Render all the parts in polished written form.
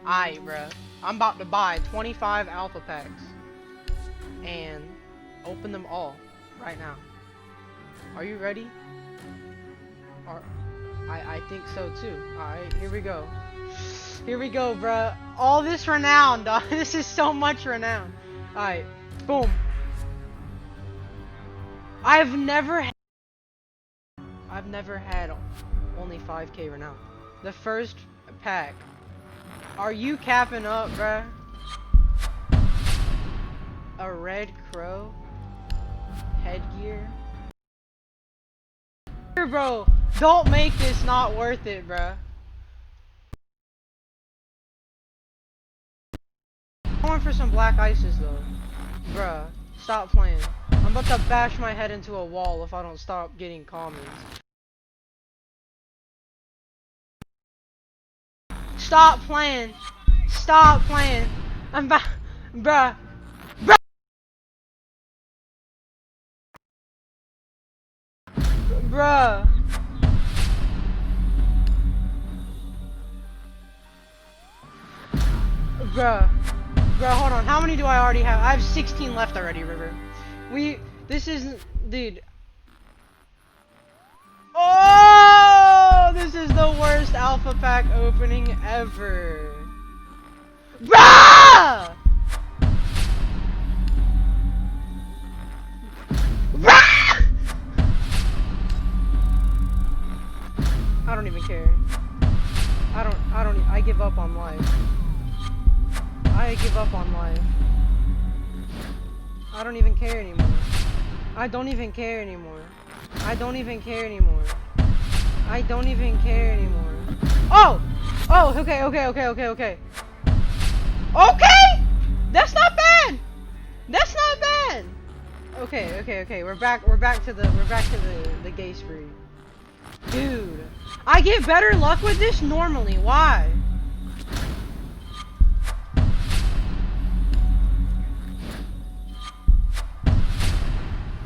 Aight, bruh. I'm about to buy 25 alpha packs and open them all right now. Are you ready? I think so too. Alright, here we go. Here we go, bruh. All this renown, dog. This is so much renown. Alright, boom. I've never had only 5k renown. The first pack. Are you capping up, bruh? A red crow headgear? Bro, don't make this not worth it, bruh. I'm going for some black ices though. Bruh, stop playing. I'm about to bash my head into a wall if I don't stop getting comments. Stop playing. Stop playing. I'm back. Bruh. Bruh. Bruh. Bruh. Bruh, hold on. How many do I already have? I have 16 left already, River. This isn't, dude. Oh, this is the worst alpha pack opening ever. Bruh! Bruh! I don't even care. I give up on life. I give up on life. I don't even care anymore. I don't even care anymore. I don't even care anymore. I don't even care anymore. Oh! Oh, okay. Okay! That's not bad! That's not bad! Okay. We're back to the gay spree. Dude. I get better luck with this normally. Why?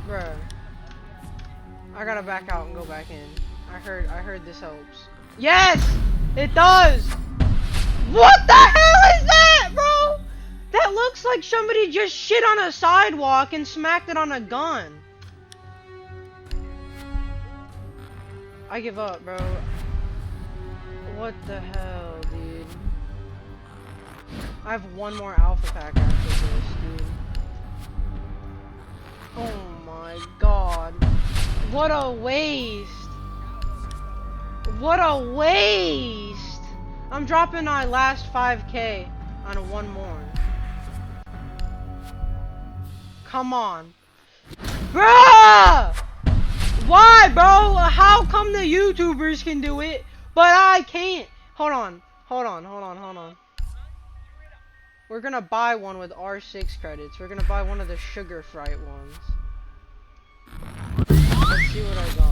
Bruh. I gotta back out and go back in. I heard this helps. Yes! It does! What the hell is that, bro? That looks like somebody just shit on a sidewalk and smacked it on a gun. I give up, bro. What the hell, dude? I have one more alpha pack after this, dude. Oh my god. What a waste. What a waste. I'm dropping my last 5k on one more. Come on. Bruh! Why, bro? How come the YouTubers can do it, but I can't? Hold on. We're gonna buy one with R6 credits. We're gonna buy one of the Sugar Fright ones. Let's see what I got.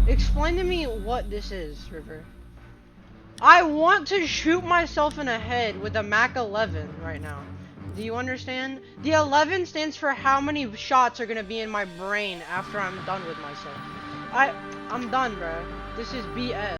Explain to me what this is, River. I want to shoot myself in the head with a Mac 11 right now. Do you understand? The 11 stands for how many shots are gonna be in my brain after I'm done with myself. I'm done, bruh. This is BS.